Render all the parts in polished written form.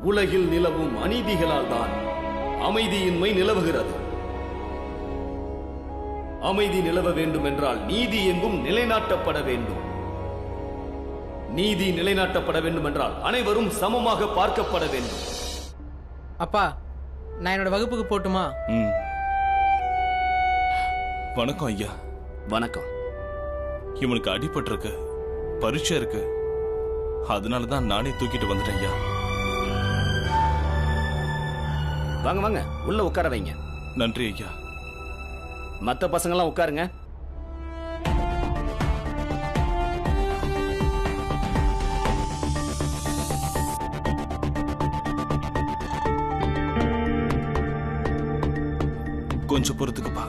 உலகில் நிலவும் அநீதிகளால் தான் அமைதியின்மை நிலவுகிறது. அமைதி நிலவ வேண்டும் என்றால் நீதி எங்கும் நிலைநாட்டப்பட வேண்டும். நீதி நிலைநாட்டப்பட வேண்டும் என்றால் அனைவரும் சமமாக பார்க்கப்பட வேண்டும். அப்பா, நான் என்னோட வகுப்புக்கு போட்டுமா? வணக்கம் ஐயா. வணக்கம். இவனுக்கு அடிபட்டிருக்கு, பரீட்சை இருக்கு, அதனாலதான் நானே தூக்கிட்டு வந்துட்டேன் ஐயா. வாங்க வாங்க, உள்ள உட்கார வைங்க. நன்றி ஐயா. மத்த பசங்களாம் உட்காருங்க. கொஞ்சம் பொறுத்துக்குப்பா.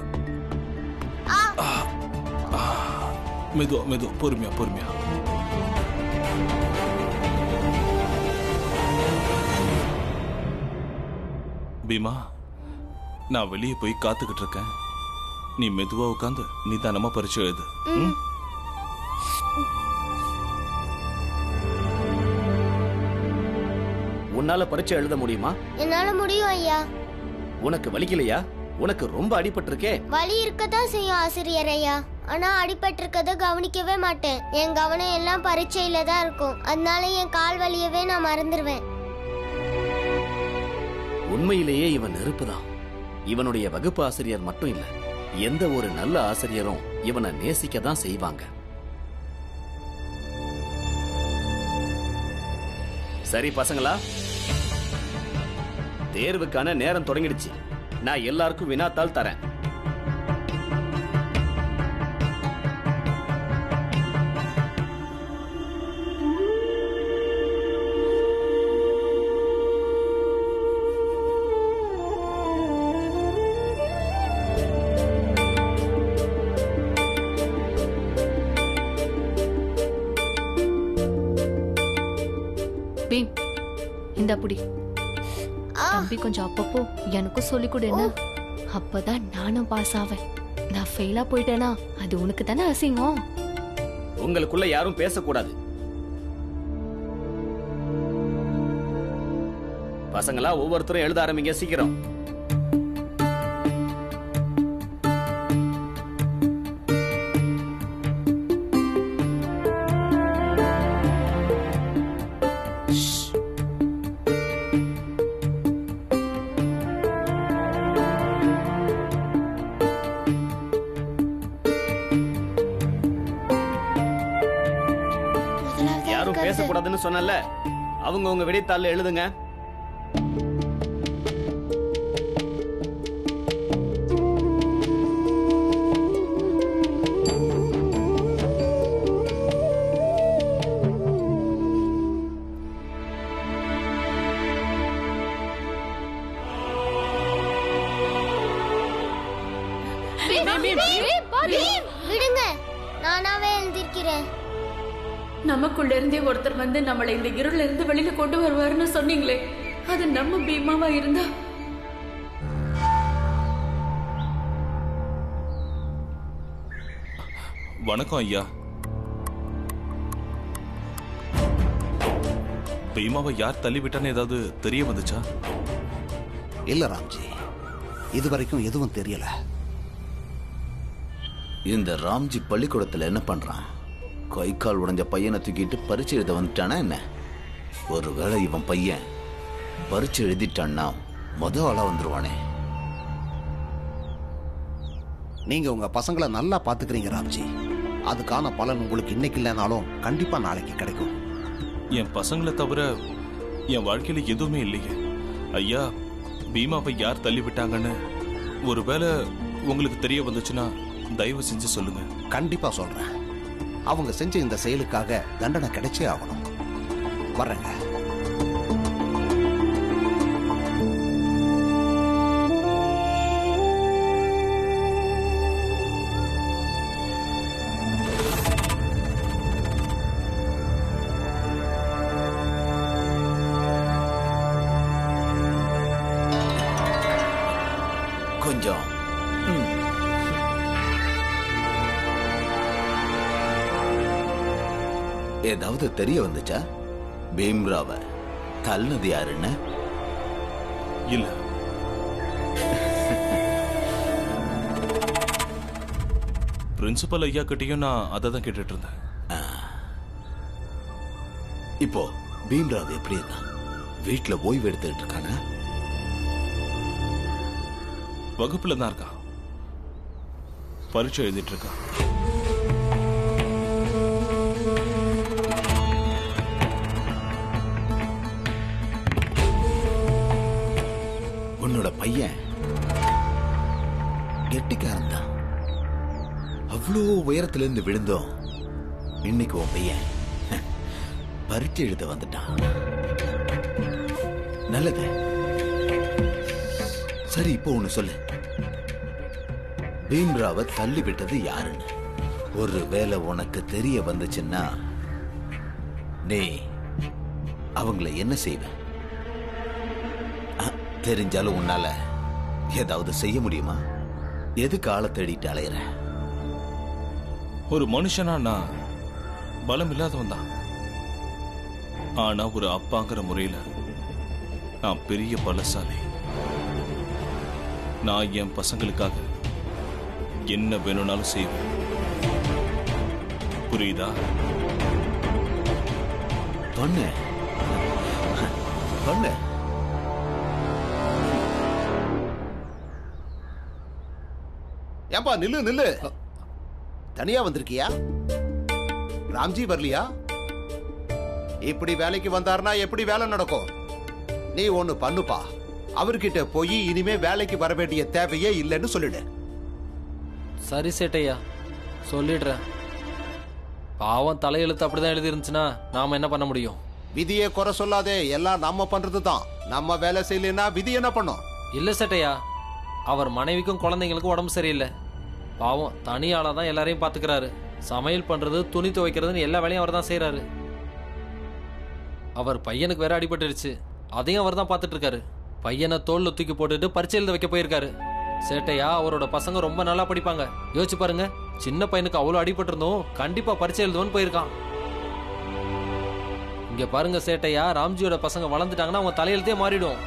மெதுவா மெதுவா, பொறுமையா பொறுமையா. பீமா, நான் வெளியே போய் காத்துக்கிட்டு இருக்கேன். நீ மெதுவா உட்காந்து நிதானமா பரீட்சை எழுது. உன்னால பரீட்சை எழுத முடியுமா? என்னால முடியும் ஐயா. உனக்கு வலிக்கலையா? உனக்கு ரொம்ப அடிபட்டிருக்கே. வலி இருக்கதான் செய்யும் ஆசிரியர் ஐயா. ஆனா அடிபட்டிருக்கத கவனிக்கவே மாட்டேன். என் கவனம் எல்லாம் பரீட்சையில தான் இருக்கும். அதனால என் கால் வலியவே நான் மறந்துடுவேன். உண்மையிலேயே இவன் நெருப்புதான். இவனுடைய வகுப்பு ஆசிரியர் மட்டும் இல்ல, எந்த ஒரு நல்ல ஆசிரியரும் இவனை நேசிக்க தான் செய்வாங்க. சரி பசங்களா, தேர்வுக்கான நேரம் தொடங்கிடுச்சு. நான் எல்லாருக்கும் வினாத்தாள் தரேன். பீம், இந்த புடி. தம்பி கொஞ்சம் அப்பப்போ எனக்கும் சொல்லி கொடு என்ன? அப்பதான் நானும் பாஸ் ஆவேன். நான் ஃபெயிலா போயிட்டேனா அது உனக்கு தானே அசிங்கம். உங்களுக்குள்ள யாரும் பேசக்கூடாது. பசங்களா, ஒவ்வொருத்தரும் எழுத ஆரம்பிங்க சீக்கிரம். பேசக்கூடாதுன்னு சொன்னல, அவங்க உங்க விடைத்தாள்ல எழுதுங்க. விடுங்க, நானாவே எழுதிக்கிறேன். நமக்குள்ள இருந்தே ஒருத்தர் வந்து நம்மளை இந்த இருள்ல இருந்து வெளியில கொண்டு வருவாருன்னு சொன்னீங்களே, அது நம்ம பீமாவா இருந்தா? வணக்கம் ஐயா. பீமாவை யார் தள்ளிவிட்டான்னு ஏதாவது தெரிய வந்துச்சா? இல்ல ராம்ஜி, இதுவரைக்கும் எதுவும் தெரியல. இந்த ராம்ஜி பள்ளிக்கூடத்துல என்ன பண்றான்? கை கால் உடைஞ்ச பையனை தூக்கிட்டு பரீட்சை எழுத வந்துட்டானா என்ன? ஒருவேளை இவன் பையன் பரீட்சை எழுதிட்டான்னா ஆளா வந்துருவானே. நீங்க உங்க பசங்களை நல்லா பாத்துக்கிறீங்க ராம்ஜி. அதுக்கான பலன் உங்களுக்கு இன்னைக்கு இல்லைனாலும் கண்டிப்பா நாளைக்கு கிடைக்கும். என் பசங்களை தவிர என் வாழ்க்கையில எதுவுமே இல்லையே ஐயா. பீமாவை யார் தள்ளி விட்டாங்கன்னு ஒருவேளை உங்களுக்கு தெரிய வந்துச்சுன்னா தயவு செஞ்சு சொல்லுங்க. கண்டிப்பா சொல்றேன். அவங்க செஞ்ச இந்த செயலுக்காக தண்டனை கிடைச்சே ஆகணும். வர்றேங்க. கொஞ்சம் ஏதாவது தெரிய வந்துச்சா? பீம்ராவ தள்ளினது யாருன்னு? இல்ல, பிரின்சிபல் ஐயா கிட்டயும் நான் அதை தான் கேட்டுட்டு இருந்தேன். இப்போ பீம்ராவ் எப்படி இருக்கான்? வீட்டுல ஓய்வு எடுத்துட்டு இருக்கானா? வகுப்புல தான் இருக்கான். பரீட்சை எழுதிட்டு இருக்கான். உன்னோட பையன் கெட்டிக்காரன் தான். அவ்வளோ உயரத்துல இருந்து விழுந்தோம். இன்னைக்கு உன் பையன் பரீட்சை எழுத வந்துட்டான். நல்லது. சரி, இப்போ ஒண்ணு சொல்லு. பீம்ராவை தள்ளி விட்டது யாருன்னு ஒருவேளை உனக்கு தெரிய வந்துச்சுன்னா நீ அவங்கள என்ன செய்வ? தெரிஞ்சாலும் உன்னால ஏதாவது செய்ய முடியுமா? எதுக்கு ஆளை தேடிட்டு அலையிற? ஒரு மனுஷனா நான் பலம் இல்லாதவன் தான். ஆனா ஒரு அப்பாங்கிற முறையில நான் பெரிய பலசாலி. நான் என் பசங்களுக்காக என்ன வேணும்னாலும் செய்வேன். புரியுதா? பண்ணு பண்ணு. ஏன்பா நில்லு நில்லு. தனியா வந்திருக்கியா? ராம்ஜி வரலையா? இப்படி வேலைக்கு வந்தாருன்னா எப்படி வேலை நடக்கும்? நீ ஒண்ணு பண்ணுப்பா. அவர்கிட்ட போய் இனிமே வேலைக்கு வர வேண்டிய தேவையே இல்லைன்னு சொல்லிடு. சரி சேட்டையா, சொல்லிடுறேன். பாவம் தலையெழுத்து அப்படிதான் எழுதி இருந்துச்சுன்னா நாம என்ன பண்ண முடியும்? விதியை குறை சொல்லாதே. எல்லாம் நம்ம பண்றது தான். நம்ம வேலை செய்யலன்னா விதி என்ன பண்ணும்? இல்ல சேட்டையா, அவர் மனைவிக்கும் குழந்தைங்களுக்கும் உடம்பு சரியில்லை. பாவம் தனியால தான் எல்லாரையும் பாத்துக்கிறாரு. சமையல் பண்றது, துணி துவைக்கிறதுன்னு எல்லா வேலையும் அவர் தான் செய்யறாரு. அவர் பையனுக்கு வேற அடிபட்டுருச்சு. அதையும் அவர் தான் பார்த்துட்டு இருக்காரு. பையனை தோல்ல தூக்கி போட்டுட்டு பரீட்சை எழுத வைக்க போயிருக்காரு. சேட்டையா, அவரோட பசங்க ரொம்ப நல்லா படிப்பாங்க. யோசிச்சு பாருங்க, சின்ன பையனுக்கு அவ்வளவு அடிபட்டு இருந்தோம் கண்டிப்பா பரீட்சை எழுதுவோன்னு போயிருக்கான். இங்க பாருங்க சேட்டையா, ராம்ஜியோட பசங்க வளர்ந்துட்டாங்கன்னா அவங்க தலையெழுத்தே மாறிடும்.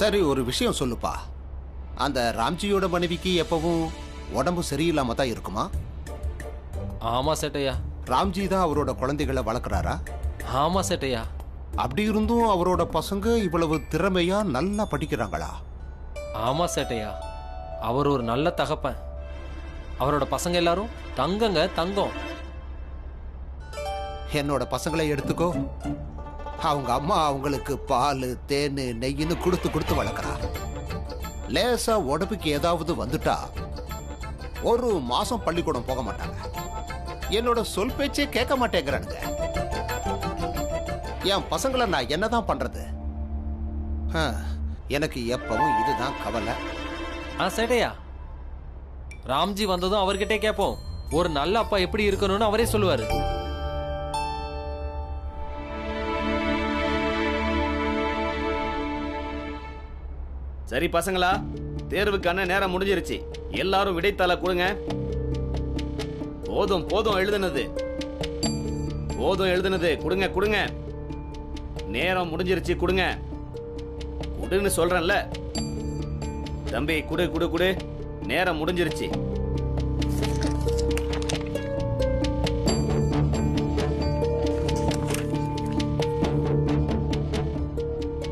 சரி, ஒரு விஷயம் சொல்லுப்பா. அந்த ராம்ஜியோட மனைவிக்கு எப்பவும் உடம்பு சரியில்லாம தான் இருக்குமா? ஆமா சேட்டையா. ராம்ஜி தான் அவரோட குழந்தைகளை வளர்க்குறாரா? ஆமா சேட்டையா. அப்படி இருந்தும் அவரோட பசங்க இவ்வளவு திறமையா நல்லா படிக்கிறாங்களா? ஆமா சேட்டையா, அவர் ஒரு நல்ல தகப்பன். அவரோட பசங்க எல்லாரும் தங்கங்க தங்கம். என்னோட பசங்களை எடுத்துக்கோ. அவங்க அம்மா அவங்களுக்கு பால், தேன், நெய்ன்னு கொடுத்து கொடுத்து வளர்க்குறா. லேசா உடம்புக்கு ஏதாவது வந்துட்டா ஒரு மாசம் பள்ளிக்கூடம் போக மாட்டாங்க. என்னோட சொல் பேச்சே கேட்க மாட்டேங்கிறானுங்க. என் பசங்களை நான் என்னதான் பண்றது? எனக்கு எப்பவும் இதுதான் கவலை. சேட்டையா, ராம்ஜி வந்ததும் அவர்கிட்டே கேட்போம். ஒரு நல்ல அப்பா எப்படி இருக்கணும்னு அவரே சொல்லுவாரு. சரி பசங்களா, தேர்வுக்கான நேரம் முடிஞ்சிருச்சு. எல்லாரும் விடைத்தாள கொடுங்க. போதும் போதும் எழுதுனது, போதும் எழுதுனது. கொடுங்க கொடுங்க. நேரம் முடிஞ்சிருச்சு, கொடுங்க. குடுன்னு சொல்றேன்ல. தம்பி குடு குடு குடு. நேரம் முடிஞ்சிருச்சு.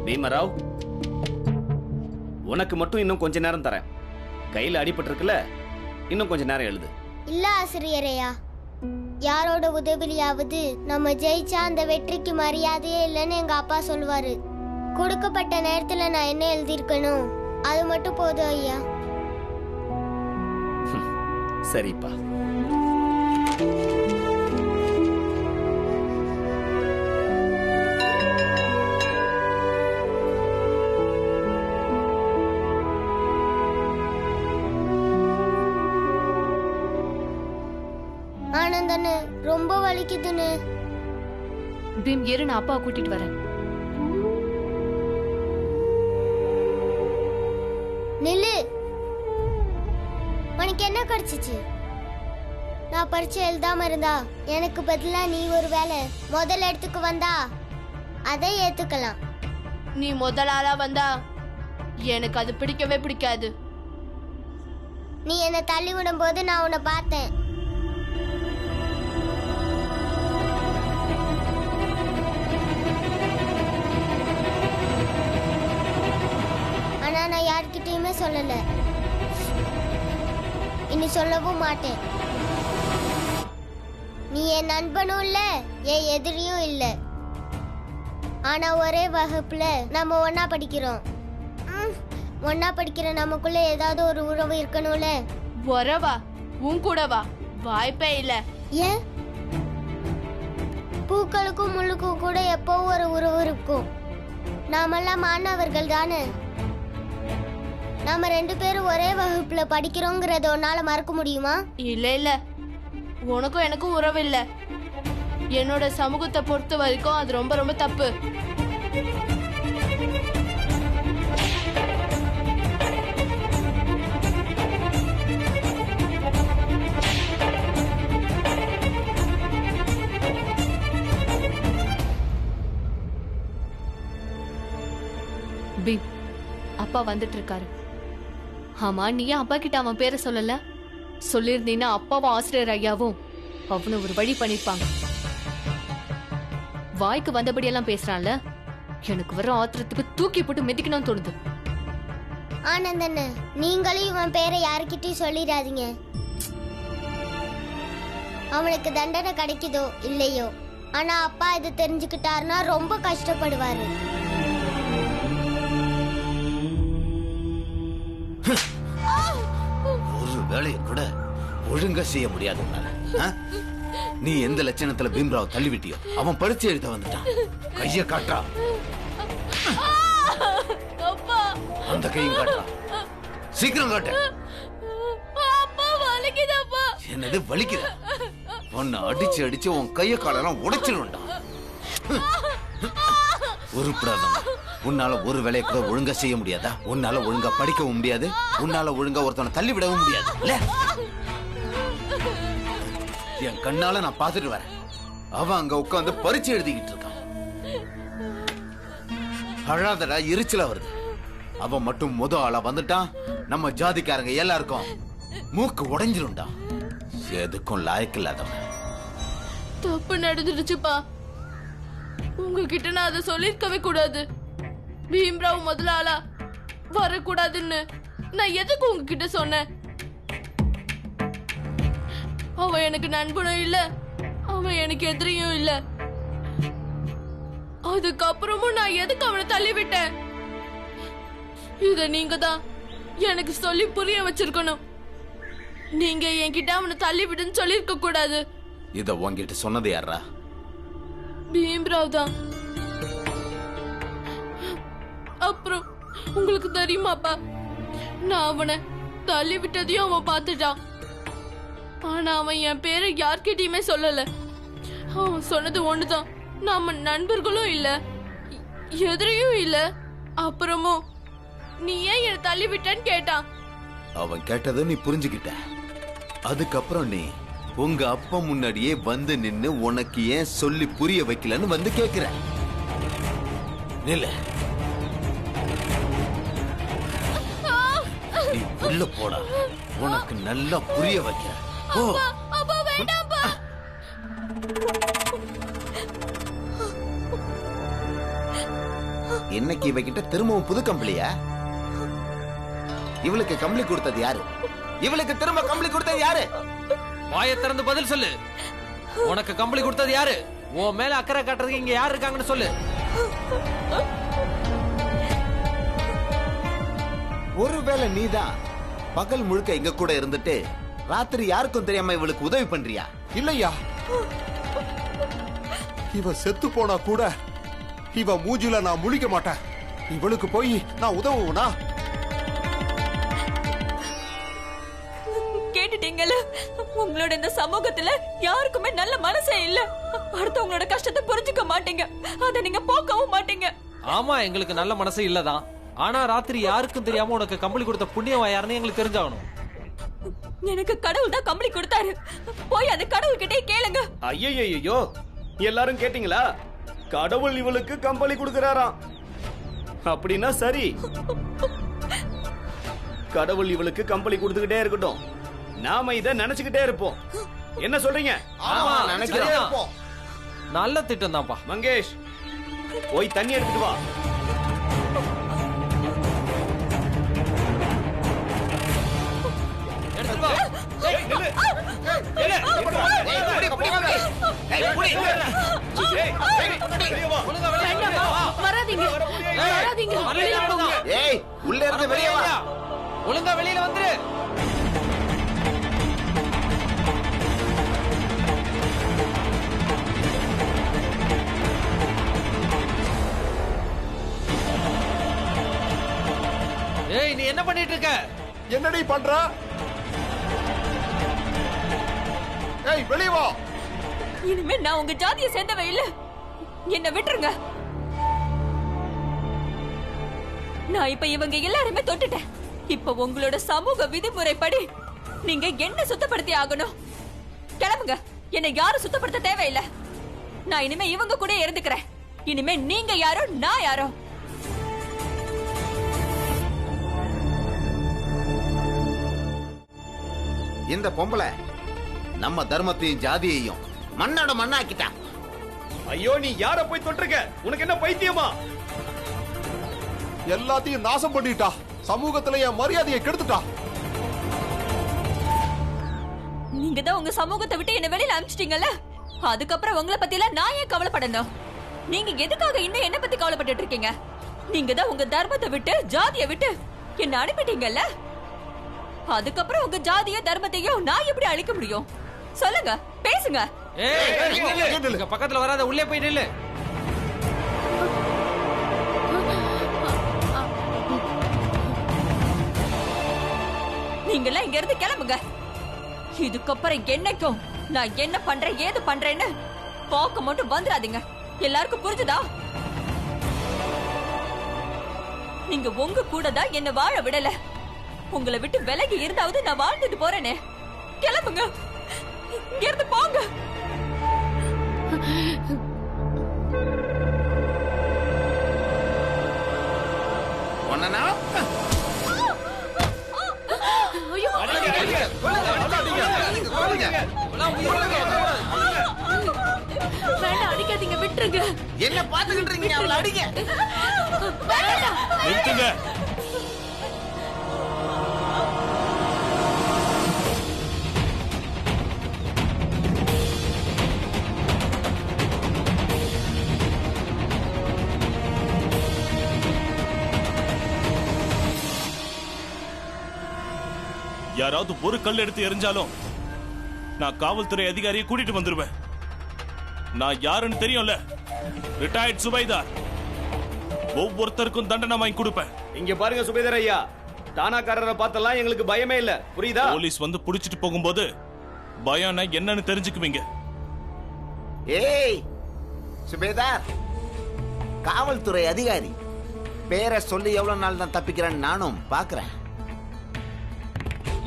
பீமராவ், உனக்கு மட்டும் இன்னும் கொஞ்ச நேரம் தரேன். கையில அடிபட்டு இருக்குல்ல, இன்னும் கொஞ்ச நேரம் எழுது. இல்ல ஆசிரியரையா, யாரோட உதவியாவது நம்ம ஜெயிச்சா அந்த வெற்றிக்கு மரியாதையே இல்லைன்னு எங்க அப்பா சொல்லுவாரு. கொடுக்கப்பட்ட நேரத்துல நான் என்ன எழுதியிருக்கணும் அது மட்டும் போதும் ஐயா. சரிப்பா. ஆனந்தன்னு ரொம்ப வலிக்குதுன்னு. பீம் ஏறு, நான் அப்பா கூட்டிட்டு வரேன். நில்லு. உனக்கு என்ன கிடைச்சிச்சு? நான் பரீட்சை எழுதாம இருந்தா எனக்கு பதிலா நீ ஒரு வேலை முதல் இடத்துக்கு வந்தா அதை ஏத்துக்கலாம். நீ முதல் ஆளா வந்தா எனக்கு அது பிடிக்கவே பிடிக்காது. நீ என்னை தள்ளி விடும் போது நான் உன்னை பார்த்தேன். ஆனா நான் யார்கிட்டயுமே சொல்லல, இனி சொல்லவும் மாட்டேன். நீ என் நண்பனும் இல்ல, என் எதிரியும் இல்ல. ஆனா ஒரே வகுப்புல நம்ம ஒன்னா படிக்கிறோம். ஒன்னா படிக்கிற நமக்குள்ள ஏதாவது ஒரு உறவு இருக்கணும்ல. உறவா? உன் கூடவா? வாய்ப்பே இல்ல. ஏன்? பூக்களுக்கும் முள்ளுக்கும் கூட எப்பவும் ஒரு உறவு இருக்கும். நாமெல்லாம் மாணவர்கள் தானே. நாம 2 பேரும் ஒரே வகுப்புல படிக்கிறோங்கிறத உன்னால மறக்க முடியுமா? இல்ல இல்ல, உனக்கும் எனக்கும் உறவு இல்ல. என்னோட சமூகத்தை பொறுத்த வரைக்கும் அது ரொம்ப ரொம்ப தப்பு. பீம், அப்பா வந்துட்டு இருக்காரு. ஆமா, நீ அப்பா கிட்ட அவன் பேரை சொல்லல. சொல்லியிருந்தீங்கன்னா அப்பாவும் ஆசிரியர் ஐயாவும் அவனை ஒரு வழி பண்ணிருப்பாங்க. வாய்க்கு வந்தபடியெல்லாம் பேசுறான்ல, எனக்கு வர ஆத்திரத்துக்கு தூக்கி போட்டு மிதிக்கணும்னு தோணுது. ஆனந்தண்ண, நீங்களும் இவன் பேரை யாருக்கிட்டையும் சொல்லிடாதீங்க. அவனுக்கு தண்டனை கிடைக்குதோ இல்லையோ, ஆனா அப்பா இது தெரிஞ்சுக்கிட்டாருன்னா ரொம்ப கஷ்டப்படுவாரு. ஒரு வேலையை கூட ஒழுங்கா செய்ய முடியாது உன்னால. நீ எந்த லட்சணத்துல பீம்ராவ் தள்ளிவிட்டியோ அவன் பரீட்சை எழுத வந்துட்டான். கைய காட்டா, அந்த கையும் காட்டா, சீக்கிரம் காட்ட. என்னது வலிக்குத? உன்னை அடிச்சு அடிச்சு உன் கைய காலெல்லாம் உடைச்சிடும்டா. உருப்படாதவன். உன்னால ஒரு வேலையை கூட ஒழுங்கா செய்ய முடியாதா? உன்னால ஒழுங்கா படிக்கவும் முடியாது, உன்னால ஒழுங்கா ஒருத்தனை தள்ளி விடவும் முடியாது. என் கண்ணால நான் பாத்துட்டு வரேன். அவன் அங்க உட்காந்து பரீட்சை எழுதிக்கிட்டு இருக்கான். அழாதடா, எரிச்சலா வருது. அவன் மட்டும் முத ஆளா வந்துட்டான், நம்ம ஜாதிக்காரங்க எல்லாருக்கும் மூக்கு உடைஞ்சிரும்டா. எதுக்கும் லாயக்கு இல்லாதவன். தப்பு நடந்துடுச்சுப்பா. உங்ககிட்ட நான் அதை சொல்லிருக்கவே கூடாது. பீம்ராவ் முதல் ஆளா வரக்கூடாதுன்னு நான் எதுக்கு உங்ககிட்ட சொன்னேன்? அவன் எனக்கு நண்பனும் இல்ல, அவன் எனக்கு எதிரியும் இல்ல. அதுக்கப்புறமும் நான் எதுக்கு அவனை தள்ளி விட்டேன்? இத நீங்க தான் எனக்கு சொல்லி புரிய வச்சிருக்கணும். நீங்க என்கிட்ட அவனை தள்ளி விடுன்னு சொல்லிருக்க கூடாது. இத உன்கிட்ட சொன்னது யாரா? பீம்ராவ் தான். அப்புறம் உங்களுக்கு தெரியுமாப்பா, நான் அவனை தள்ளி விட்டதையும் அவன் பார்த்துட்டான். ஆனா அவன் என் பேரை யார்கிட்டயுமே சொல்லல. அவன் சொன்னது ஒண்ணுதான், நாம நண்பர்களும் இல்ல, எதிரியும் இல்ல. அப்புறமும் நீ ஏன் என்னை தள்ளி விட்டன்னு கேட்டான். அவன் கேட்டதை நீ புரிஞ்சுக்கிட்ட. அதுக்கப்புறம் நீ உங்க அப்பா முன்னாடியே வந்து நின்னு உனக்கு ஏன் சொல்லி புரிய வைக்கலன்னு வந்து கேக்குற. நில்ல, நீ உள்ள போடா, உனக்கு நல்லா புரிய வைக்கிற. இன்னைக்கு இவகிட்ட திரும்பவும் புது கம்பளியா? இவளுக்கு கம்பளி கொடுத்தது யாரு? இவளுக்கு திரும்ப கம்பளி கொடுத்தது யாரு? வாயை திறந்து பதில் சொல்லு. உனக்கு கம்பளி கொடுத்தது யாரு? உன் மேல அக்கறை காட்டுறதுக்கு இங்க யாரு இருக்காங்கன்னு சொல்லு. ஒருவேளை நீதான் பகல் முழுக்க எங்க கூட இருந்துட்டு ராத்திரி யாருக்கும் தெரியாம இவளுக்கு உதவி பண்றியா? இல்லையா, இவ செத்து போனா கூட இவ மூஞ்சில நான் முழிக்க மாட்டேன். இவளுக்கு போய் நான் உதவுவனா? கேட்டுட்டீங்கல்ல, உங்களோட இந்த சமூகத்துல யாருக்குமே நல்ல மனசே இல்ல. அடுத்தவங்களோட கஷ்டத்தை புரிஞ்சுக்க மாட்டீங்க, அத நீங்க போக்கவும் மாட்டீங்க. ஆமா, எங்களுக்கு நல்ல மனசு இல்லதான். ஆனா ராத்திரி யாருக்கும் தெரியாம உனக்கு கம்பளி கொடுத்த புண்ணியவா யாருன்னு எங்களுக்கு தெரிஞ்சாகணும். எனக்கு கடவுள் தான் கம்பளி கொடுத்தாரு. போய் அந்த கடவுள் கிட்டே கேளுங்க. ஐயோ, எல்லாரும் கேட்டீங்களா? கடவுள் இவளுக்கு கம்பளி கொடுக்கறாராம். அப்படின்னா சரி, கடவுள் இவளுக்கு கம்பளி கொடுத்துக்கிட்டே இருக்கட்டும், நாம இத நினைச்சுக்கிட்டே இருப்போம். என்ன சொல்றீங்க? ஆமா, நினைக்கிறேன் இருப்போம். நல்ல திட்டம் தான்ப்பா. மங்கேஷ், போய் தண்ணி எடுத்துட்டு வா. எடுத்துட்டு வா. ஏய், நில்லு. நில்லு. வெளியே வா. வராதீங்க வராதீங்க, வெளியில போங்க. ஏய் உள்ள இருந்து வெளியே வா. ஒழுங்கா வெளியில வந்துரு. ஏய், நீ என்ன பண்ணிட்டு இருக்க? என்னடி பண்ற? ஏய் வெளியே வா. இனிமே நான் உங்க ஜாதியை சேர்ந்தவ இல்ல, என்ன விட்டுருங்க. நான் இப்ப இவங்க எல்லாருமே தொட்டுட்டேன். இப்ப உங்களோட சமூக விதிமுறைப்படி நீங்க என்ன சுத்தப்படுத்தி ஆகணும். கிளம்புங்க, என்னை யாரும் சுத்தப்படுத்த தேவையில்லை. நான் இனிமே இவங்க கூட இருந்துக்கிறேன். இனிமே நீங்க யாரோ நான் யாரோ. இந்த பொம்பளை நம்ம தர்மத்தையும் ஜாதியையும் மண்ணோட மண்ணாக்கிட்டா. ஐயோ, நீ யார போய் தொட்டிருக்க? உனக்கு என்ன பைத்தியமா? எல்லாத்தையும் நாசம் பண்ணிட்டா. சமூகத்துல என் மரியாதையை கெடுத்துட்டா. நீங்க தான் உங்க சமூகத்தை விட்டு என்ன வெளியில அனுப்பிச்சிட்டீங்கல்ல, அதுக்கப்புறம் உங்களை பத்தி எல்லாம் நான் ஏன் கவலைப்படணும்? நீங்க எதுக்காக இன்னும் என்ன பத்தி கவலைப்பட்டு இருக்கீங்க? நீங்க தான் உங்க தர்மத்தை விட்டு ஜாதியை விட்டு என்ன அனுப்பிட்டீங்கல்ல, அதுக்கப்புறம் உங்க ஜாதிய தர்மத்தையும் நான் எப்படி அழிக்க முடியும்? சொல்லுங்க, பேசுங்க. ஏய், இங்க பக்கத்துல வராத, உள்ளே போய் நில்லு. நீங்க எல்லாம் இங்க இருந்து கிளம்புங்க. இதுக்கப்புறம் என்னைக்கும் நான் என்ன பண்றேன் ஏது பண்றேன்னு பார்க்க மட்டும் வந்துடாதீங்க. எல்லாருக்கும் புரிஞ்சுதா? நீங்க உங்க கூட தான் என்ன வாழ விடல. உங்களை விட்டு விலகி இருந்தாவது நான் வாழ்ந்துட்டு போறேனே. கிளம்புங்க, இங்க இருந்து போங்க. வேண்டாம், அடிக்காதீங்க, விட்டுருங்க. என்ன பாத்துக்கிட்டு இருக்கீங்க? அவளை அடிங்க. நிறுத்துங்க. யாராவது ஒரு கல் எடுத்து எறிஞ்சாலும் நான் காவல்துறை அதிகாரியை கூட்டிட்டு வந்துருவேன். நான் யாருன்னு தெரியும்ல, ரிட்டையர்ட் சுபைதார். ஒவ்வொருத்தருக்கும் தண்டனை வாங்கி கொடுப்பேன். இங்க பாருங்க சுபேதர் ஐயா, தானாக்காரரை பார்த்தெல்லாம் எங்களுக்கு பயமே இல்ல, புரியுதா? போலீஸ் வந்து புடிச்சிட்டு போகும்போது பயம்னா என்னன்னு தெரிஞ்சுக்குவீங்க. ஏய் சுபேதார், காவல்துறை அதிகாரி பேரை சொல்லி எவ்வளவு நாள் தான் தப்பிக்கிறேன்னு நானும் பாக்குறேன்.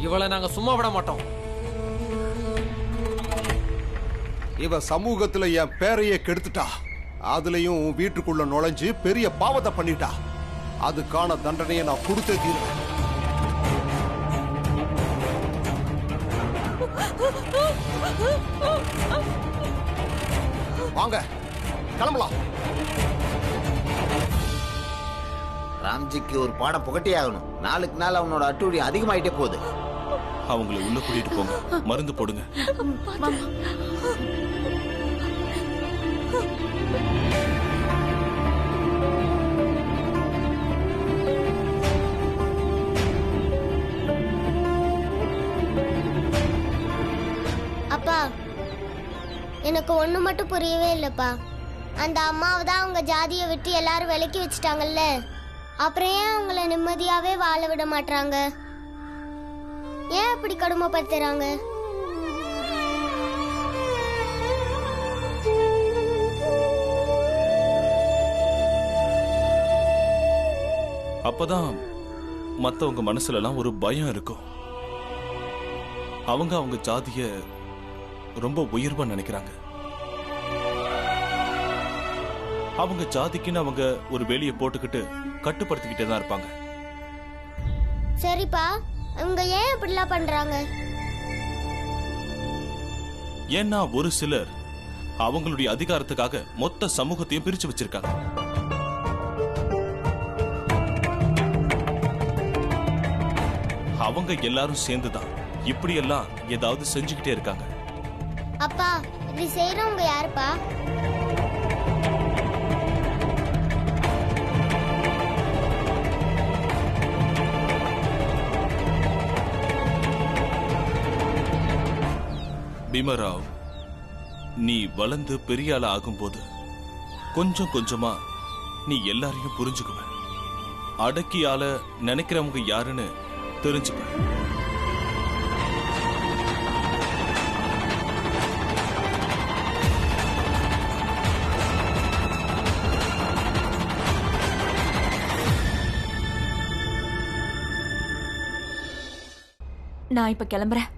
இவளை நாங்க சும்மா விட மாட்டோம். இவ சமூகத்துல என் பேரையே கெடுத்துட்டா. அதுலயும் வீட்டுக்குள்ள நுழைஞ்சு பெரிய பாவத்தை பண்ணிட்டா. அதுக்கான தண்டனையை நான் கொடுத்தே தீருவேன். வாங்க கிளம்பலாம். ராம்ஜிக்கு ஒரு பாடம் புகட்டே ஆகணும். நாளுக்கு நாள் அவனோட அட்டூழி அதிகமாயிட்டே போகுது. அவங்களை உள்ள கூட்டிட்டு போங்க, மருந்து போடுங்க. அப்பா, எனக்கு ஒண்ணு மட்டும் புரியவே இல்லப்பா. அந்த அம்மாவை தான் அவங்க ஜாதியை விட்டு எல்லாரும் விலக்கி வச்சுட்டாங்கல்ல, அப்புறம் ஏன் அவங்கள நிம்மதியாவே வாழ விட மாட்டாங்க? ஏன் அப்படி கொடுமைப்படுத்துறாங்க? அப்பதான் மத்தவங்க மனசுல எல்லாம் ஒரு பயம் இருக்கும். அவங்க ஜாதிய ரொம்ப உயர்வா நினைக்கிறாங்க. அவங்க ஜாதிக்குன்னு அவங்க ஒரு வேலியை போட்டுக்கிட்டு கட்டுப்படுத்திக்கிட்டே தான் இருப்பாங்க. சரிப்பா, அவங்க ஏன் இப்படிலாம் பண்றாங்க? ஏன்னா ஒரு சிலர் அவங்களுடைய அதிகாரத்துக்காக மொத்த சமூகத்தையும் பிரிச்சு வச்சிருக்காங்க. அவங்க எல்லாரும் சேர்ந்துதான் இப்படியெல்லாம் ஏதாவது செஞ்சுக்கிட்டே இருக்காங்க. அப்பா, இப்படி செய்யறவங்க யாருப்பா? பீமராவ், நீ வளர்ந்து பெரிய ஆள ஆகும்போது கொஞ்சம் கொஞ்சமா நீ எல்லாரையும் புரிஞ்சுக்குவ. அடக்கி ஆள நினைக்கிறவங்க யாருன்னு தெரிஞ்சுப்ப. நான் இப்ப கிளம்புறேன்.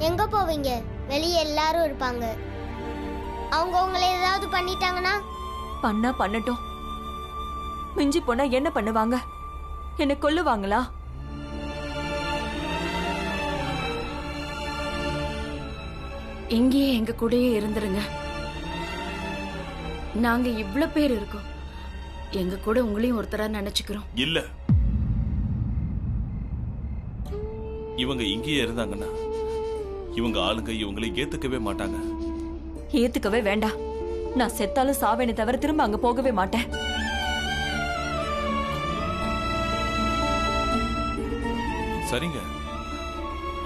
எங்க போவீங்க? வெளியே எல்லாரும் இருப்பாங்க. அவங்க உங்களை ஏதாவது பண்ணிட்டாங்கன்னா? பண்ணா பண்ணட்டும். மிஞ்சி போனா என்ன பண்ணுவாங்க? என்ன கொல்லுவாங்களா? இங்கேயே எங்க கூடயே இருந்துருங்க. நாங்க இவ்ளோ பேர் இருக்கோம். எங்க கூட உங்களையும் ஒருத்தரா நினைச்சுக்கிறோம். இல்ல, இவங்க இங்கேயே இருந்தாங்கன்னா இவங்க ஆளுங்க இவங்களை ஏத்துக்கவே மாட்டாங்க. ஏத்துக்கவே வேண்டாம். நான் செத்தாலும் சாவேனே தவிர திரும்ப அங்க போகவே மாட்டேன். சரிங்க,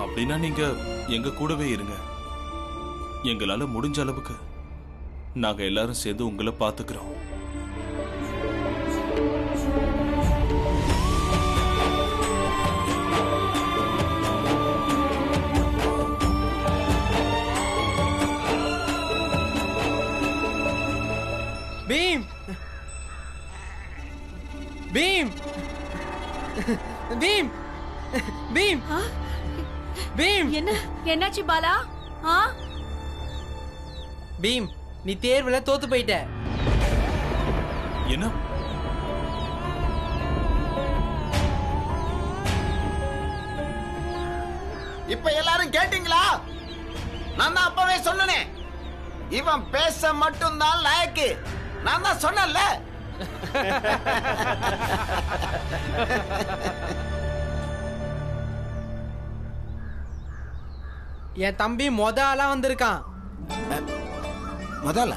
அப்படின்னா நீங்க எங்க கூடவே இருங்க. எங்களால முடிஞ்ச அளவுக்கு நாங்க எல்லாரும் சேர்ந்து உங்களை பாத்துக்கிறோம். பீம், பீம், பீம், பீம், பீம். என்னாச்சு பாலா? பீம், நீ தேர்வுல தோத்து போயிட்ட. என்ன? இப்ப எல்லாரும் கேட்டீங்களா? நான் தான் அப்பவே சொன்னனே, இவன் பேச மட்டும்தான் லாயக்கு. நான் தான் சொன்னேன்ல. என் தம்பி மொத ஆளா வந்திருக்கான். முதல்ல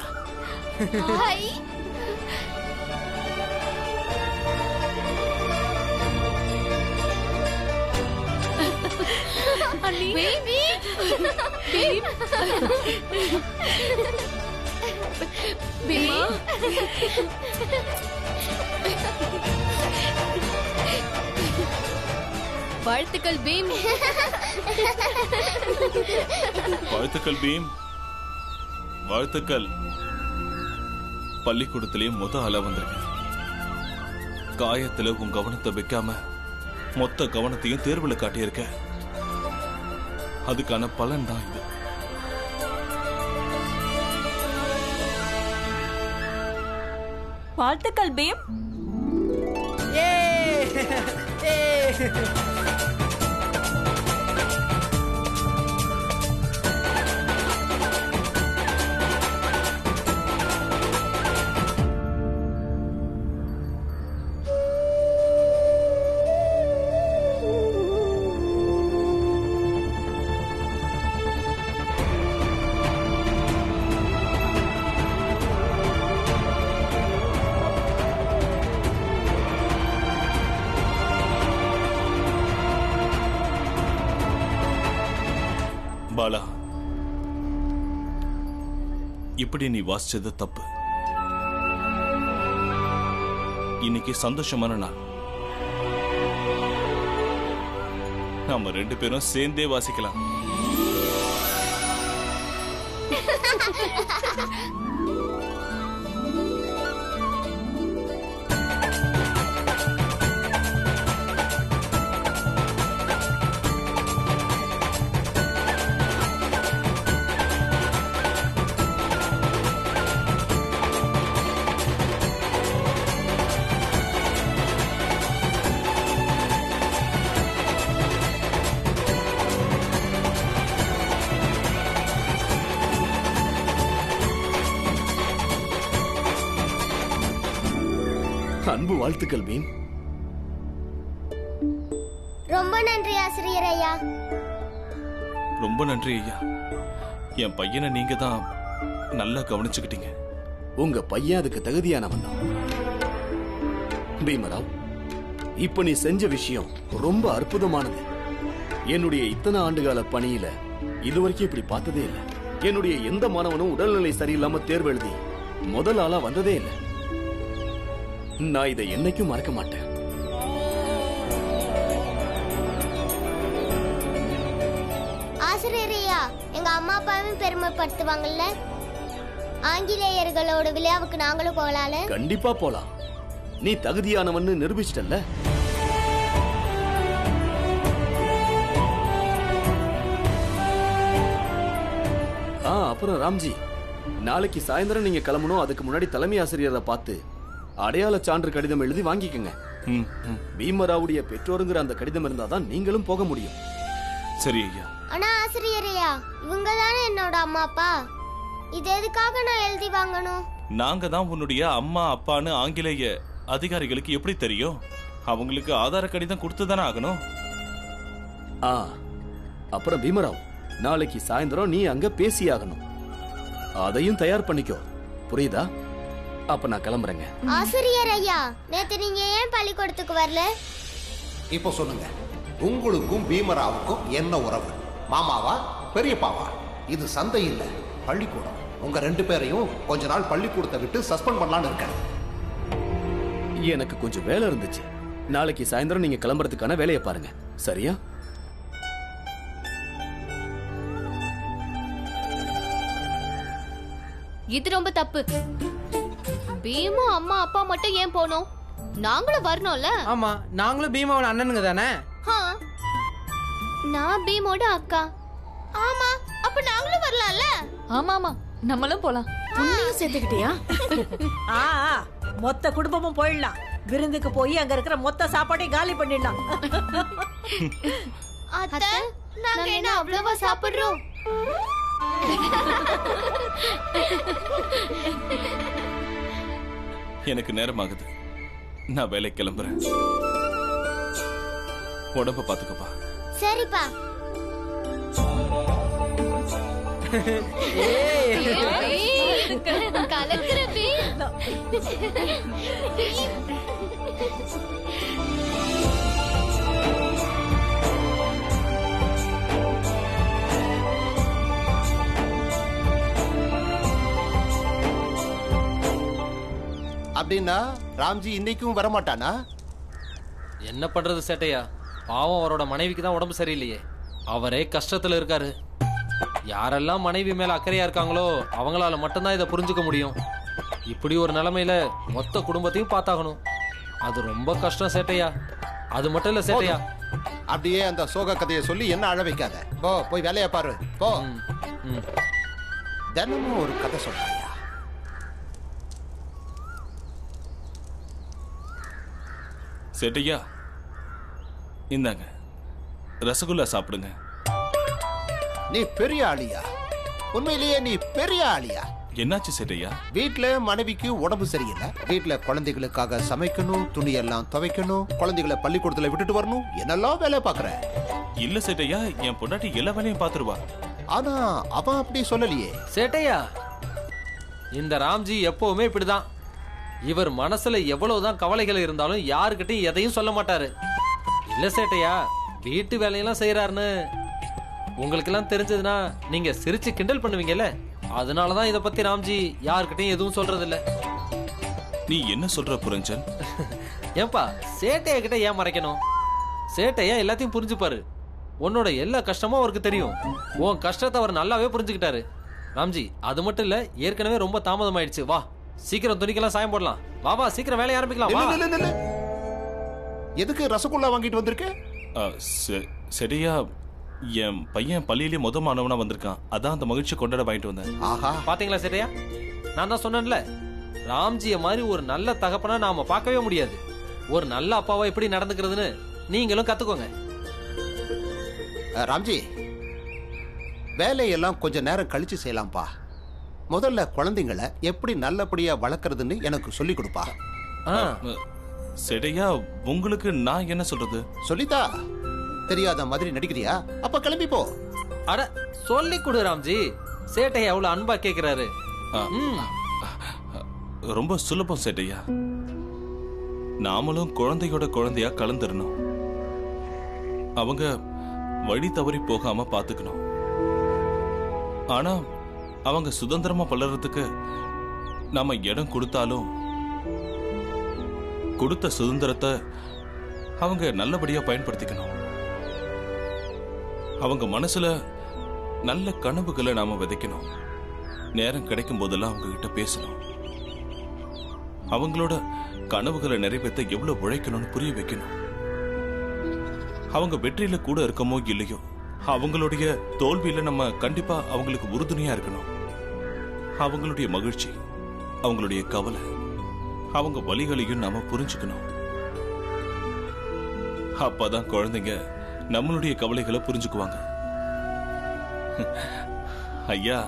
வாழ்த்துக்கள் பீம். வாழ்த்துக்கள் பீம், வாழ்த்துக்கள். பள்ளிக்கூடத்திலேயே ஆளா வந்திருக்க. காயத்துல உன் கவனத்தை வைக்காம மொத்த கவனத்தையும் தேர்வுல காட்டியிருக்க. அதுக்கான பலன் தான் இது. வாழ்த்துக்கள் பீம். பாலா, இப்படி நீ வாசிச்சது தப்பு. இன்னைக்கு சந்தோஷமான நாள். நாம 2 பேரும் சேர்ந்தே வாசிக்கலாம். அன்பு வாழ்த்துக்கள் மீன். ரொம்ப நன்றி ஆசிரியர் ஐயா. ரொம்ப நன்றி ஐயா. என் பையனை நீங்க தான் நல்லா கவனிச்சுக்கிட்டீங்க. உங்க பையன் அதுக்கு தகுதியானவன் தான். பீமராவ், இப்ப நீ செஞ்ச விஷயம் ரொம்ப அற்புதமானது. என்னுடைய இத்தனை ஆண்டுகால பணியில இதுவரைக்கும் இப்படி பார்த்ததே இல்லை. என்னுடைய எந்த மாணவனும் உடல்நிலை சரியில்லாம தேர்வு எழுதி முதல் ஆளா வந்ததே இல்லை. நான் இதை என்னைக்கும் மறக்க மாட்டேன். ஆசிரியர் ஐயா, எங்க அம்மா அப்பாவும் பெருமைப்படுத்துவாங்கல்ல. ஆங்கிலேயர்களோட விழாவுக்கு நாங்களும் போகலால. கண்டிப்பா போலாம். நீ தகுதியானவன்னு நிரூபிச்சிட்டல்ல. அப்புறம் ராம்ஜி, நாளைக்கு சாயந்தரம் நீங்க கிளம்பணும். அதுக்கு முன்னாடி தலைமை ஆசிரியரை பார்த்து அடையாள சான்று கடிதம் எழுதி வாங்கிக்கங்க. பீமராவுடைய பெற்றோருங்கிற அந்த கடிதம் இருந்தாதான் நீங்களும் போக முடியும். சரி ஐயா. ஆனா ஆசிரியர் ஐயா, இவங்க தானே என்னோட அம்மா அப்பா. இது எதுக்காக நான் எழுதி வாங்கணும்? நாங்க தான் உன்னுடைய அம்மா அப்பான்னு ஆங்கிலேய அதிகாரிகளுக்கு எப்படி தெரியும்? அவங்களுக்கு ஆதார கடிதம் கொடுத்து தானே ஆகணும். அப்புறம் பீமராவ், நாளைக்கு சாயந்தரம் நீ அங்க பேசியாகணும். அதையும் தயார் பண்ணிக்கோ, புரியுதா? அப்ப நான் கிளம்புறேங்க. ஆசிரியர் ஐயா, நேத்து நீங்க ஏன் பள்ளிக்கூடத்துக்கு வரல? இப்போ சொல்லுங்க, உங்களுக்கும் பீமராவுக்கும் என்ன உறவு? மாமாவா பெரியப்பாவா? இது சந்தை இல்ல, பள்ளிக்கூடம். உங்க 2 பேரையும் கொஞ்ச நாள் பள்ளிக்கூடத்தை விட்டு சஸ்பெண்ட் பண்ணலாம்னு இருக்கேன். எனக்கு கொஞ்சம் வேலை இருந்துச்சு. நாளைக்கு சாயந்தரம் நீங்க கிளம்புறதுக்கான வேலையை பாருங்க, சரியா? இது ரொம்ப தப்பு. பீமு அம்மா அப்பா மட்டும் ஏன் போனோம்? நாங்களும் வரணும்ல. ஆமா, நாங்களும் பீமாவோட அண்ணனுங்க தானே. நான் பீமோட அக்கா. ஆமா, அப்ப நாங்களும் வரலாம்ல. ஆமா ஆமா, நம்மளும் போலாம். உன்னையும் சேர்த்துக்கிட்டியா? மொத்த குடும்பமும் போயிடலாம். விருந்துக்கு போய் அங்க இருக்கிற மொத்த சாப்பாட்டையும் காலி பண்ணிடலாம். அத்தை, நாங்க என்ன அவ்வளவா சாப்பிடுறோம்? எனக்கு நேரமாகுது. நான் வேலைக்கு கிளம்புறேன். உடம்ப பாத்துக்கப்பா. சரிப்பா. கலக்குறவே. அப்படின்னா ராம்ஜி இன்னைக்கும் வரமாட்டானா? என்ன பண்றது சேட்டையா, பாவம் அவரோட மனைவிக்கு தான் உடம்பு சரியில்லையே. அவரே கஷ்டத்துல இருக்காரு. யாரெல்லாம் மனைவி மேல அக்கறையா இருக்காங்களோ அவங்களால மட்டும்தான் இதை புரிஞ்சுக்க முடியும். இப்படி ஒரு நிலைமையில மொத்த குடும்பத்தையும் பார்த்தாகணும். அது ரொம்ப கஷ்டம் சேட்டையா. அது மட்டும் இல்ல சேட்டையா, அப்படியே அந்த சோக கதையை சொல்லி என்ன அழ வைக்காத. போ, போய் வேலையை பாரு. போ. தினமும் ஒரு கதை சொல்றாயா? சேட்டையா, இந்தாங்க ரசகுல்லா சாப்பிடுங்க. நீ பெரிய ஆளியா? உண்மையிலேயே நீ பெரிய ஆளியா? என்னாச்சு சேட்டையா? வீட்டுல மனைவிக்கு உடம்பு சரியில்லை. வீட்டுல குழந்தைகளுக்காக சமைக்கணும், துணியெல்லாம் துவைக்கணும், குழந்தைகளை பள்ளிக்கூடத்துல விட்டுட்டு வரணும், என்னெல்லாம் வேலை பாக்குற? இல்ல சேட்டையா, என் பொண்டாட்டி எல்லா வேலையும் பாத்துருவா. ஆனா அவன் அப்படி சொல்லலையே. சேட்டையா, இந்த ராம்ஜி எப்பவுமே இப்படிதான். இவர் மனசுல எவ்வளவுதான் கவலைகள் இருந்தாலும் யாருக்கிட்டையும் எதையும் சொல்ல மாட்டாரு. இல்ல சேட்டையா, வீட்டு வேலையெல்லாம் செய்யறாருன்னு உங்களுக்கு எல்லாம் தெரிஞ்சதுன்னா நீங்க சிரிச்சு கிண்டல் பண்ணுவீங்கல்ல. அதனாலதான் இத பத்தி ராம்ஜி யாருக்கிட்டையும் எதுவும் சொல்றது இல்ல. நீ என்ன சொல்ற புரஞ்சன்? ஏன்பா சேட்டையா கிட்ட ஏன் மறைக்கணும்? சேட்டையா எல்லாத்தையும் புரிஞ்சுப்பாரு. உன்னோட எல்லா கஷ்டமும் அவருக்கு தெரியும். உன் கஷ்டத்தை அவர் நல்லாவே புரிஞ்சுக்கிட்டாரு. ராம்ஜி, அது மட்டும் இல்ல, ஏற்கனவே ரொம்ப தாமதம் ஆயிடுச்சு. வா, சீக்கிரம் துணிக்கெல்லாம் சாயம் போடலாம். வா சீக்கிரம் வேலையை ஆரம்பிக்கலாம். வா. எதுக்கு ரசகுல்லா வாங்கிட்டு வந்திருக்க? சரியா, என் பையன் பள்ளியிலே மாணவனா வந்திருக்கான். அதான் அந்த மகிழ்ச்சி கொண்டாட வாங்கிட்டு வந்தேன். ஆஹா, பாத்தீங்களா சரியா, நான் தான் சொன்னேன்ல, ராம்ஜிய மாதிரி ஒரு நல்ல தகப்பனா நாம பார்க்கவே முடியாது. ஒரு நல்ல அப்பாவா எப்படி நடந்துக்கிறதுன்னு நீங்களும் கத்துக்கோங்க. ராம்ஜி, வேலையெல்லாம் கொஞ்ச நேரம் கழிச்சு செய்யலாம்ப்பா. முதல்ல குழந்தைங்களை எப்படி நல்லபடியா வளர்க்கறதுன்னு எனக்கு சொல்லி கொடுப்பா. செடையா உங்களுக்கு நான் என்ன சொல்றது? சொல்லித்தா. தெரியாத மாதிரி நடிக்கிறியா? அப்ப கிளம்பி போ. அட சொல்லி கொடு ராம்ஜி. சேட்டையா எவ்வளவு அன்பா கேக்குறாரு. ரொம்ப சுலபம் சேட்டையா. நாமளும் குழந்தையோட குழந்தையா கலந்துடணும். அவங்க வழி தவறி போகாம பாத்துக்கணும். ஆனா அவங்க சுதந்திரமா பலறதுக்கு நாம இடம் கொடுத்தாலும் கொடுத்த சுதந்திரத்தை அவங்க நல்லபடியா பயன்படுத்திக்கணும். அவங்க மனசுல நல்ல கனவுகளை நாம விதைக்கணும். நேரம் கிடைக்கும் போதெல்லாம் அவங்க கிட்ட பேசணும். அவங்களோட கனவுகளை நிறைவேற்ற எவ்வளவு உழைக்கணும்னு புரிய வைக்கணும். அவங்க வெற்றியில கூட இருக்கமோ இல்லையோ, அவங்களுடைய தோல்வியில நம்ம கண்டிப்பா அவங்களுக்கு உறுதுணையா இருக்கணும். அவங்களுடைய மகிழ்ச்சி, அவங்களுடைய கவலை, அவங்க வலிகளையும் நாம புரிஞ்சுக்கணும். அப்பதான் குழந்தைங்க நம்மளுடைய கவலைகளை புரிஞ்சுக்குவாங்க. ஐயா,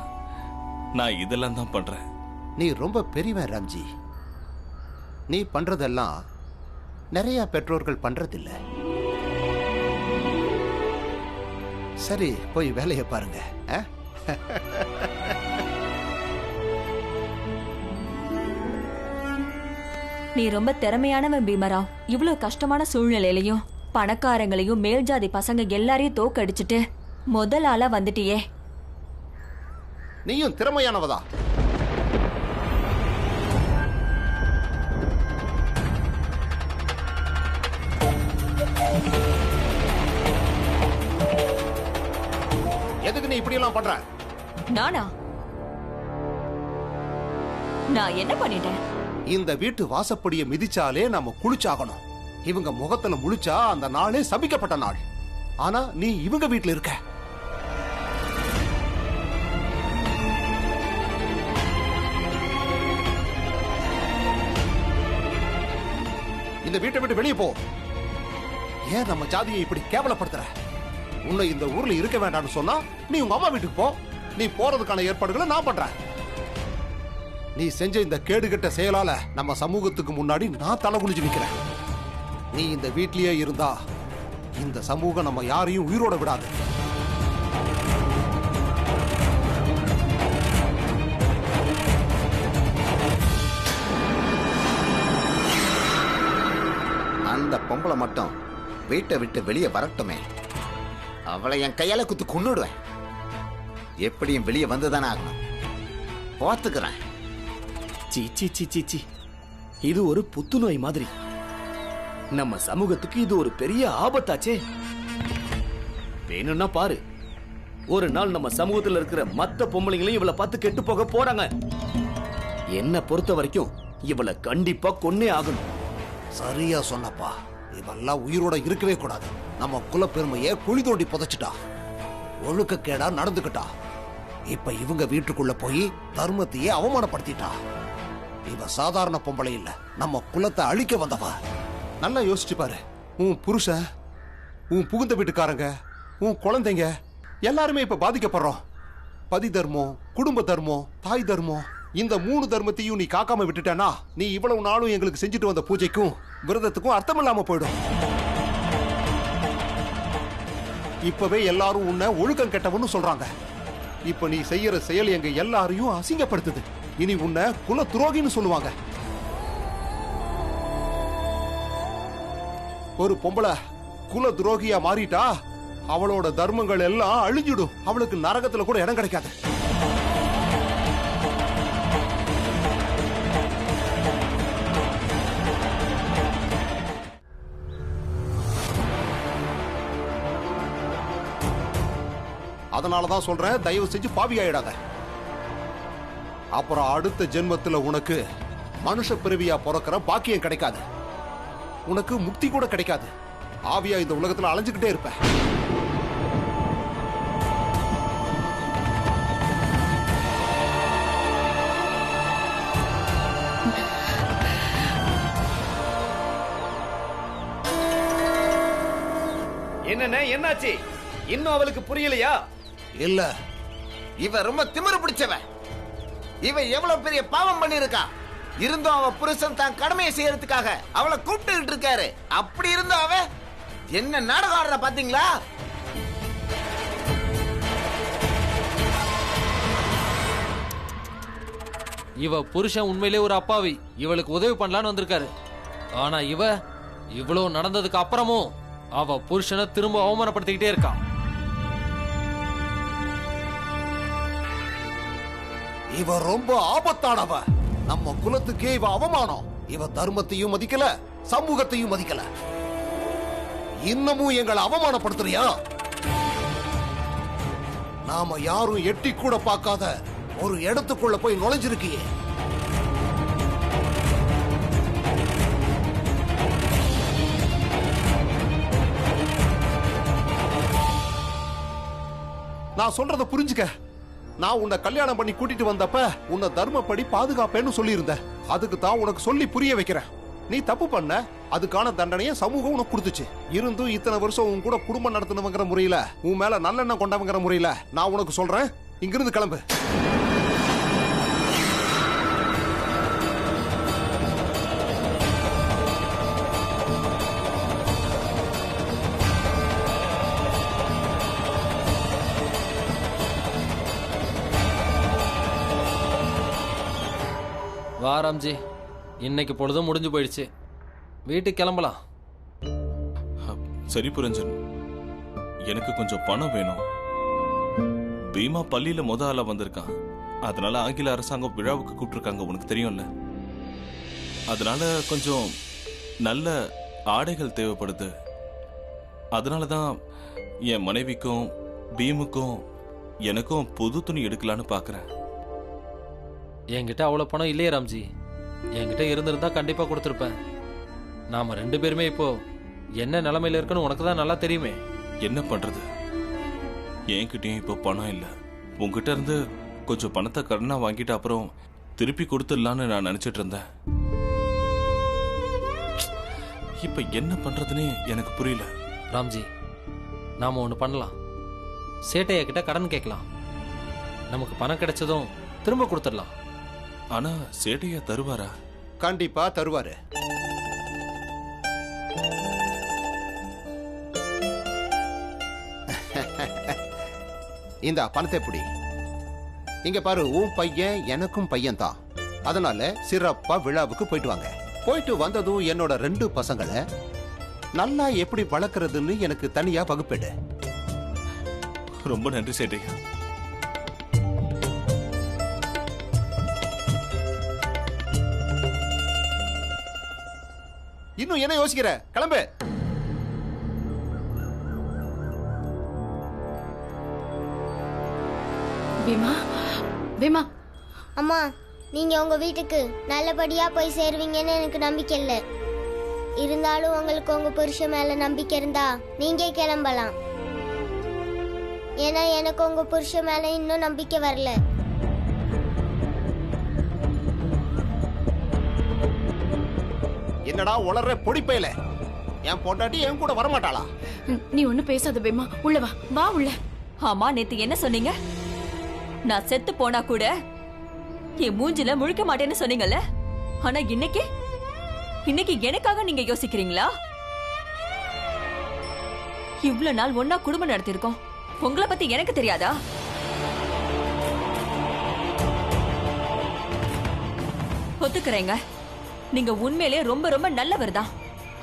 நான் இதெல்லாம் தான் பண்றேன். நீ ரொம்ப பெரியவன் ராம்ஜி. நீ பண்றதெல்லாம் நிறைய பெற்றோர்கள் பண்றதில்ல. சரி, போய் வேலையை பாருங்க. நீ ரொம்ப திறமையானவன் பீமராவ். இவ்வளவு கஷ்டமான சூழ்நிலையிலையும் பணக்காரங்களையும் மேல் ஜாதி பசங்க எல்லாரையும் தோக்கடிச்சிட்டு முதல் ஆளா வந்துட்டியே. நீயும் திறமையானவதா? எதுக்கு நீ இப்படி எல்லாம் பண்ற? நானா? நான் என்ன பண்ணிட்டேன்? இந்த வீட்டு வாசப்படியை மிதிச்சாலே நாம குளிச்சாகணும். இவங்க முகத்துல முழிச்சா அந்த நாளே சபிக்கப்பட்ட நாள். ஆனா நீ இவங்க வீட்டுல இருக்க. இந்த வீட்டை விட்டு வெளியே போ. ஏன் நம்ம ஜாதியை இப்படி கேவலப்படுத்துற? உன்னை இந்த ஊர்ல இருக்க வேண்டாம்னு சொன்னா நீ உங்க அம்மா வீட்டுக்கு போ. நீ போறதுக்கான ஏற்பாடுகளை நான் பண்றேன். நீ செஞ்ச இந்த கேடுகட்ட செயலால நம்ம சமூகத்துக்கு முன்னாடி நான் தலை குனிஞ்சு நிக்கிறேன். நீ இந்த வீட்லயே இருந்தா இந்த சமூகம் நம்ம யாரையும் உயிரோட விடாது. அந்த பொம்பளை மட்டும் வீட்டை விட்டு வெளியே வரட்டுமே. அவளை என் கையால குத்து கொன்னுடுவேன். எப்படியும் வெளியே வந்துதானே ஆகணும். பார்த்துக்கிறேன். சீச்சி சீச்சி சி, இது ஒரு புத்துநோய் மாதிரி. நம்ம சமூகத்துக்கு இது ஒரு பெரிய ஆபத்தாச்சே. வேணும்னா பாரு, ஒரு நாள் நம்ம சமூகத்தில் இருக்கிற மத்த பொம்பளைங்களையும் இவளை பார்த்து கெட்டு போக போறாங்க. என்ன பொறுத்த வரைக்கும் இவளை கண்டிப்பா கொன்னே ஆகணும். சரியா சொன்னப்பா. இவெல்லாம் உயிரோட இருக்கவே கூடாது. நம்ம குல பெருமையை குழி தோண்டி புதைச்சிட்டா. ஒழுக்கக்கேடா நடந்துகிட்டா. இப்ப இவங்க வீட்டுக்குள்ள போய் தர்மத்தையே அவமானப்படுத்திட்டா. இவ சாதாரண பொம்பளை இல்ல, நம்ம குலத்தை அழிக்க வந்தவ. நல்லா யோசிச்சு பாரு. உன் புருஷன், உன் புகுந்த வீட்டுக்காரங்க, உன் குழந்தைங்க எல்லாருமே இப்ப பாதிக்கப்படுறோம். பதி தர்மம், குடும்ப தர்மம், தாய் தர்மம், இந்த 3 தர்மத்தையும் நீ காக்காம விட்டுட்டேனா நீ இவ்வளவு நாளும் எங்களுக்கு செஞ்சுட்டு வந்த பூஜைக்கும் விரதத்துக்கும் அர்த்தம் இல்லாம போயிடும். இப்பவே எல்லாரும் உன்னை ஒழுக்கம் கெட்டவன்னு சொல்றாங்க. இப்ப நீ செய்யற செயல் எங்க எல்லாரையும் அசிங்கப்படுத்துது. இனி உன்னை குல துரோகின்னு சொல்லுவாங்க. ஒரு பொம்பளை குல துரோகியா மாறிட்டா அவளோட தர்மங்கள் எல்லாம் அழிஞ்சிடும். அவளுக்கு நரகத்துல கூட இடம் கிடைக்காது. அதனாலதான் சொல்றேன், தயவு செஞ்சு பாவி ஆயிடாத. அப்புறம் அடுத்த ஜென்மத்துல உனக்கு மனுஷ பிறவியா பிறக்கிற பாக்கியம் கிடைக்காது. உனக்கு முக்தி கூட கிடைக்காது. ஆவியா இந்த உலகத்துல அலைஞ்சுக்கிட்டே இருப்ப. என்னண்ணே, என்னாச்சு? இன்னும் அவளுக்கு புரியலையா? இல்ல, இவ ரொம்ப திமிரு பிடிச்சவ. இவ எவ்வளவு பெரிய பாவம் பண்ணிருக்கா. இருந்தும் அவ புருஷன் தான் கடமையை செய்யறதுக்காக அவளை கூப்பிட்டுக்கிட்டு இருக்காரு. அப்படி இருந்தும் அவ என்ன நாடகம் ஆடுற பாத்தீங்களா? இவ புருஷன் உண்மையிலே ஒரு அப்பாவி, இவளுக்கு உதவி பண்ணலான்னு வந்திருக்காரு. ஆனா இவ்வளவு நடந்ததுக்கு அப்புறமும் அவ புருஷனை திரும்ப அவமானப்படுத்திக்கிட்டே இருக்கா. இவ ரொம்ப ஆபத்தானவ. நம்ம குலத்துக்கே இவ அவமானம். இவ தர்மத்தையும் மதிக்கல, சமூகத்தையும் மதிக்கல. இன்னமும் எங்களை அவமானப்படுத்துறியா? நாம யாரும் எட்டி கூட பார்க்காத ஒரு இடத்துக்குள்ள போய் நுழைஞ்சிருக்கியே. நான் சொல்றத புரிஞ்சுக்க. நான் உன்னை கல்யாணம் பண்ணி கூட்டிட்டு வந்தப்ப உன்னை தர்மப்படி பாதுகாப்பேன்னு சொல்லியிருந்தேன். அதுக்கு தான் உனக்கு சொல்லி புரிய வைக்கிறேன். நீ தப்பு பண்ண, அதுக்கான தண்டனையை சமூகம் உனக்கு கொடுத்துச்சு. இருந்தும் இத்தனை வருஷம் உன் கூட குடும்பம் நடத்தினவங்கிற முறையில, உன் மேல நல்லெண்ணம் கொண்டவங்கிற முறையில நான் உனக்கு சொல்றேன், இங்கிருந்து கிளம்பு. வா ராம்ஜி, இன்னைக்கு பொழுதும் முடிஞ்சு போயிடுச்சு, வீட்டுக்கு கிளம்பலாம். சரி புரஞ்சன், எனக்கு கொஞ்சம் பணம் வேணும். பீமா பள்ளியில முத ஆளா வந்திருக்கான். அதனால ஆங்கில அரசாங்கம் விழாவுக்கு கூப்பிட்டுருக்காங்க, உனக்கு தெரியும்ல. அதனால கொஞ்சம் நல்ல ஆடைகள் தேவைப்படுது. அதனாலதான் என் மனைவிக்கும் பீமுக்கும் எனக்கும் புது துணி எடுக்கலான்னு பாக்குறேன். என்கிட்ட அவ்வளவு பணம் இல்லையே ராம்ஜி. என்கிட்ட இருந்திருந்தா கண்டிப்பா கொடுத்துருப்பேன். நாம 2 பேருமே இப்போ என்ன நிலைமையில இருக்குன்னு உனக்கு தான் நல்லா தெரியுமே. என்ன பண்றது, என்கிட்டயும் இப்போ பணம் இல்ல. உங்ககிட்ட இருந்து கொஞ்சம் பணத்தை கடனா வாங்கிட்டு அப்புறம் திருப்பி கொடுத்துடலான்னு நான் நினைச்சிட்டு இருந்தேன். இப்ப என்ன பண்றதுன்னு எனக்கு புரியல. ராம்ஜி, நாம ஒண்ணு பண்ணலாம். சேட்டையா கிட்ட கடன் கேட்கலாம். நமக்கு பணம் கிடைச்சதும் திரும்ப கொடுத்துடலாம். ஆனா சேட்டையா தருவாரா? கண்டிப்பா தருவாரு. இந்த பணத்தை எப்படி இங்க பாரு. உன் பையன் எனக்கும் பையன் தான். அதனால சிறப்பா விழாவுக்கு போயிட்டு வாங்க. போயிட்டு வந்ததும் என்னோட 2 பசங்களை நல்லா எப்படி வளர்க்கறதுன்னு எனக்கு தனியா வகுப்பெடு. ரொம்ப நன்றி சேட்டையா. இன்னும் என்ன யோசிக்கிற? கிளம்பு. பீமா, பீமா. அம்மா, நீங்க உங்க வீட்டுக்கு நல்லபடியா போய் சேருவீங்கன்னு எனக்கு நம்பிக்கை இல்லை. இருந்தாலும் உங்களுக்கு உங்க புருஷன் மேல நம்பிக்கை இருந்தா நீங்க கிளம்பலாம். ஏன்னா எனக்கு உங்க புருஷன் மேல இன்னும் நம்பிக்கை வரல. என்னடா உளற பொடிப்பையில? என் பொண்டாட்டி என் கூட வரமாட்டாளா? நீ ஒண்ணு பேசாத பீமா, உள்ள வா, வா உள்ள. ஆமா, நேத்து என்ன சொன்னீங்க? நான் செத்து போனா கூட என் மூஞ்சில முழிக்க மாட்டேன்னு சொன்னீங்கல்ல. ஆனா இன்னைக்கு எனக்காக நீங்க யோசிக்கிறீங்களா? இவ்வளவு நாள் ஒன்னா குடும்பம் நடத்திருக்கோம். உங்களை பத்தி எனக்கு தெரியாதா? ஒத்துக்கிறேங்க, நீங்க உண்மையிலே ரொம்ப ரொம்ப நல்லவர் தான்.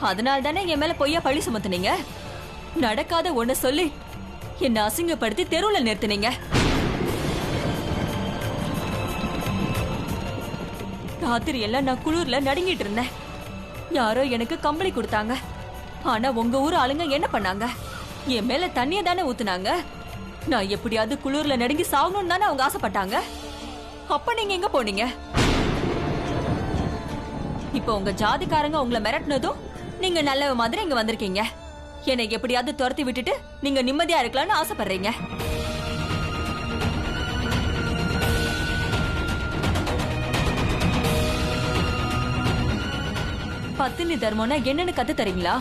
அதனால தானே என் மேல பொய்யா பழி சுமத்துனீங்க. நடக்காத ஒண்ணு சொல்லி என்ன அசிங்கப்படுத்தி தெருவுல நிறுத்தினீங்க. ராத்திரி எல்லாம் நான் குளிர்ல நடுங்கிட்டு இருந்தேன். யாரோ எனக்கு கம்பளி கொடுத்தாங்க. ஆனா உங்க ஊர் ஆளுங்க என்ன பண்ணாங்க? என் மேல தண்ணிய தானே ஊத்துனாங்க. நான் எப்படியாவது குளிர்ல நடுங்கி சாகணும்னு தானே அவங்க ஆசைப்பட்டாங்க. அப்ப நீங்க எங்க போனீங்க? இப்ப உங்க ஜாதிக்காரங்க உங்களை மிரட்டினதும் நீங்க நல்ல மாதிரி இங்க வந்திருக்கீங்க. என்னை எப்படியாவது துரத்தி விட்டுட்டு நீங்க நிம்மதியா இருக்கலாம்னு ஆசைப்படுறீங்க. பத்தினி தர்மம்னா என்னன்னு கத்து தரீங்களா?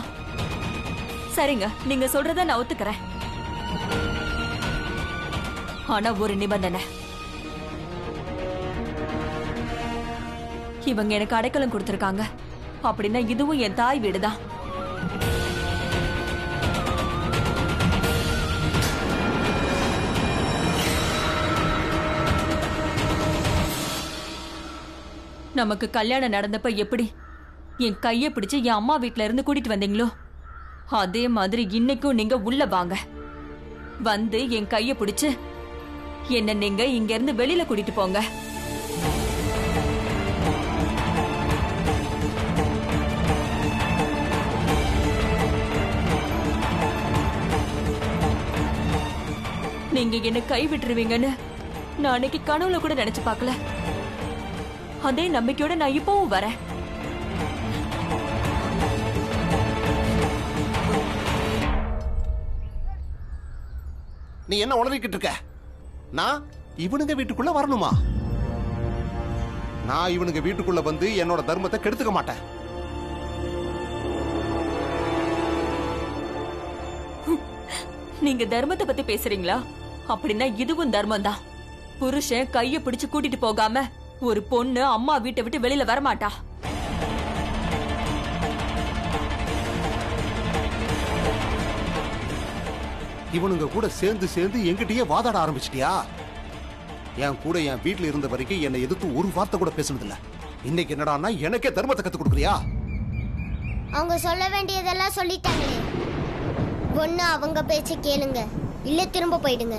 சரிங்க, நீங்க சொல்றத நான் ஒத்துக்கிறேன். ஆனா ஒரு நிபந்தனை. இவங்க எனக்கு அடைக்கலம் கொடுத்திருக்காங்க. அப்படின்னா இதுவும் என் தாய் வீடுதான். நமக்கு கல்யாணம் நடந்தப்ப எப்படி என் கைய பிடிச்சு என் அம்மா வீட்ல இருந்து கூட்டிட்டு வந்தீங்களோ, அதே மாதிரி இன்னைக்கும் நீங்க உள்ள வாங்க. வந்து என் கைய பிடிச்சு என்ன நீங்க இங்க இருந்து வெளியில கூட்டிட்டு போங்க. நீங்க என்ன கை விட்டுருவீங்கன்னு நான் அன்னைக்கு கனவுல கூட நினைச்சு பார்க்கல. அதே நம்பிக்கையோட நான் இப்பவும் வரேன். நீ என்ன உளறிக்கிட்டு இருக்க? நான் இவனுங்க வீட்டுக்குள்ள வரணுமா? நான் இவனுங்க வீட்டுக்குள்ள வந்து என்னோட தர்மத்தை கெடுத்துக்க மாட்டேன். நீங்க தர்மத்தை பத்தி பேசுறீங்களா? அப்படின்னா இதுவும் தர்மம் தான். புருஷன் கைய பிடிச்சு கூட்டிட்டு போகாம ஒரு பொண்ணு அம்மா வீட்டை விட்டு வெளியில வரமாட்டா. இவனுங்க கூட சேர்ந்து சேர்ந்து என்கிட்டயே வாதாட ஆரம்பிச்சிட்டியா? என் கூட என் வீட்டுல இருந்த வரைக்கும் என்னை எதிர்த்து ஒரு வார்த்தை கூட பேசுனதில்ல. இன்னைக்கு என்னடான்னா எனக்கே தர்மத்தை கத்து கொடுக்குறியா? அவங்க சொல்ல வேண்டியதெல்லாம் சொல்லிட்டாங்களே. ஒண்ணு அவங்க பேச்ச கேளுங்க, இல்ல திரும்ப போயிடுங்க.